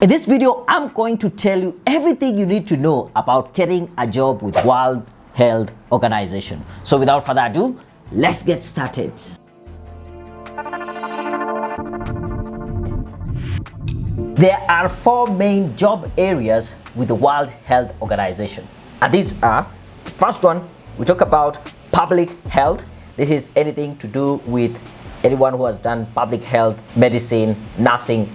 In this video, I'm going to tell you everything you need to know about getting a job with World Health Organization. So without further ado, let's get started. There are four main job areas with the World Health Organization. And these are, first one, we talk about public health. This is anything to do with anyone who has done public health, medicine, nursing,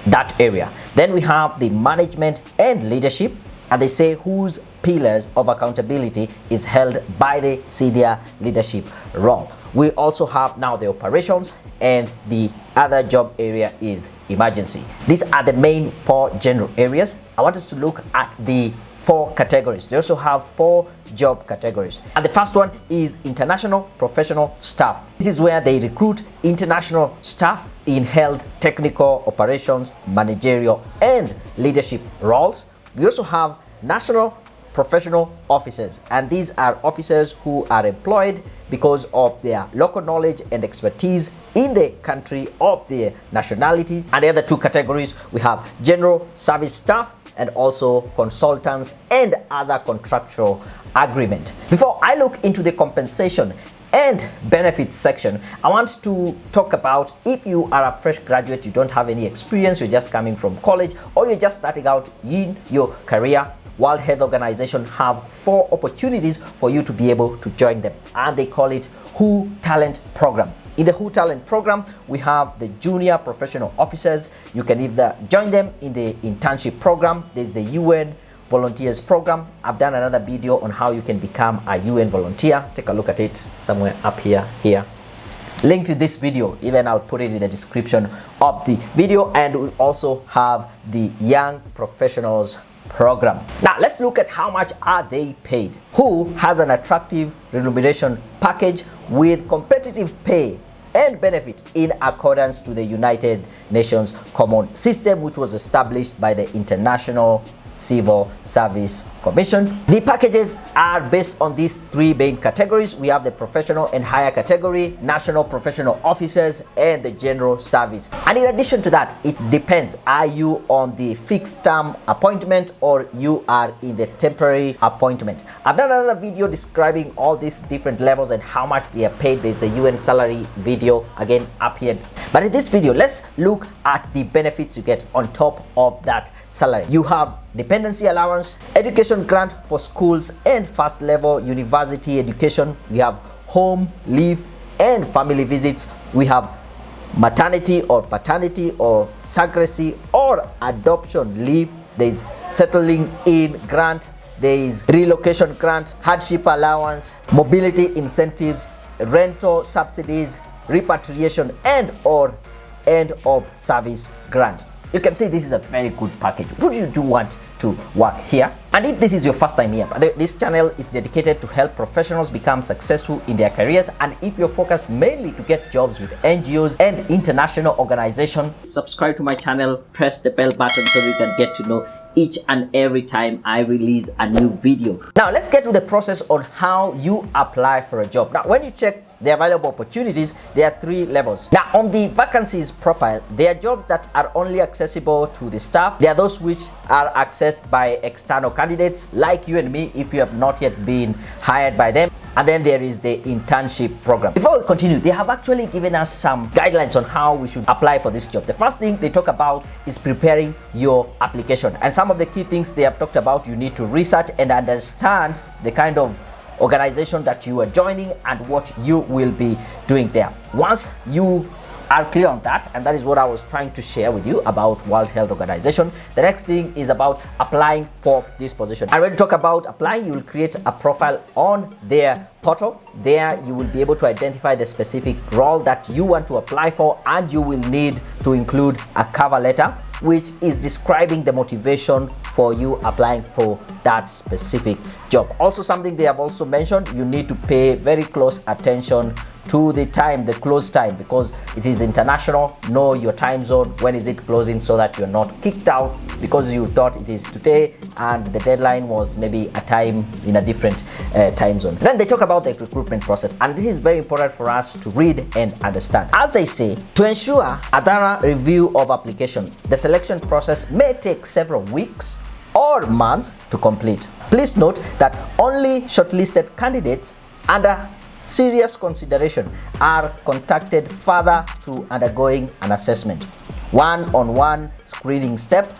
that area. Then we have the management and leadership, and they say whose pillars of accountability is held by the senior leadership role. We also have now the operations, and the other job area is emergency. These are the main four general areas. I want us to look at the four categories. They also have four job categories. And the first one is international professional staff. This is where they recruit international staff in health, technical, operations, managerial, and leadership roles. We also have national professional officers, and these are officers who are employed because of their local knowledge and expertise in the country of their nationality. And the other two categories, we have general service staff and also consultants and other contractual agreement. Before I look into the compensation and benefits section, I want to talk about if you are a fresh graduate, you don't have any experience, you're just coming from college, or you're just starting out in your career. World Health Organization have four opportunities for you to be able to join them, and they call it WHO Talent Program. In the WHO Talent Program, we have the junior professional officers. You can either join them in the internship program. There's the UN volunteers program. I've done another video on how you can become a UN volunteer. Take a look at it somewhere up here. Link to this video, even I'll put it in the description of the video. And we also have the young professionals program. Now let's look at how much are they paid. WHO has an attractive remuneration package with competitive pay and benefit in accordance to the United Nations Common System, which was established by the International Civil Service Commission. The packages are based on these three main categories. We have the professional and higher category, national professional officers, and the general service. And in addition to that, it depends. Are you on the fixed term appointment or you are in the temporary appointment? I've done another video describing all these different levels and how much they are paid. There's the UN salary video again up here. But in this video, let's look at the benefits you get on top of that salary. You have dependency allowance, education grant for schools and first level university education. We have home leave and family visits. We have maternity or paternity or surrogacy or adoption leave. There is settling in grant. There is relocation grant, hardship allowance, mobility incentives, rental subsidies, repatriation and or end of service grant. You can see this is a very good package. Would you do want to work here? And if this is your first time here, this channel is dedicated to help professionals become successful in their careers. And if you're focused mainly to get jobs with NGOs and international organizations, subscribe to my channel, press the bell button so you can get to know each and every time I release a new video. Now let's get to the process on how you apply for a job. Now when you check the available opportunities, there are three levels. Now on the vacancies profile, there are jobs that are only accessible to the staff. There are those which are accessed by external candidates like you and me if you have not yet been hired by them. And then there is the internship program. Before we continue, they have actually given us some guidelines on how we should apply for this job. The first thing they talk about is preparing your application. And some of the key things they have talked about, you need to research and understand the kind of organization that you are joining and what you will be doing there. Once you are clear on that, and that is what I was trying to share with you about World Health Organization, the next thing is about applying for this position. And when you talk about applying, you will create a profile on their portal. There you will be able to identify the specific role that you want to apply for, and you will need to include a cover letter which is describing the motivation for you applying for that specific job. Also, something they have also mentioned, you need to pay very close attention to the time, the close time, because it is international. Know your time zone, when is it closing, so that you're not kicked out because you thought it is today and the deadline was maybe a time in a different time zone. Then they talk about about the recruitment process, and this is very important for us to read and understand. As they say, to ensure a thorough review of application, the selection process may take several weeks or months to complete. Please note that only shortlisted candidates under serious consideration are contacted further to undergoing an assessment, one-on-one screening step,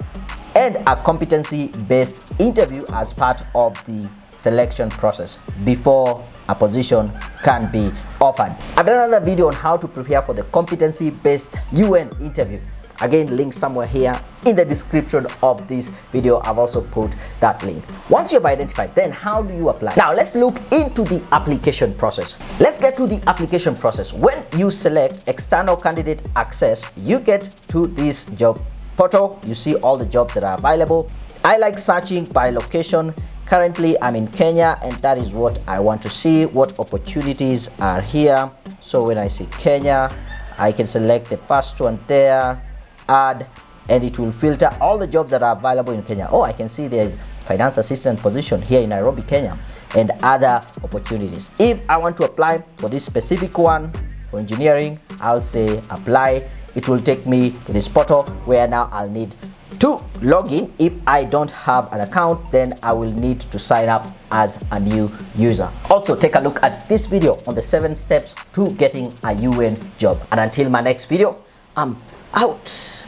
and a competency-based interview as part of the selection process before a position can be offered. I've done another video on how to prepare for the competency-based UN interview. Again, link somewhere here in the description of this video. I've also put that link. Once you've identified, then how do you apply? Now let's look into the application process. Let's get to the application process. When you select external candidate access, you get to this job portal. You see all the jobs that are available. I like searching by location. Currently I'm in Kenya, and that is what I want to see, what opportunities are here. So when I see Kenya, I can select the first one there, add, and it will filter all the jobs that are available in Kenya. Oh, I can see there's finance assistant position here in Nairobi, Kenya, and other opportunities. If I want to apply for this specific one for engineering, I'll say apply. It will take me to this portal where now I'll need to log in. If I don't have an account, then I will need to sign up as a new user. Also, take a look at this video on the 7 steps to getting a UN job. And until my next video, I'm out.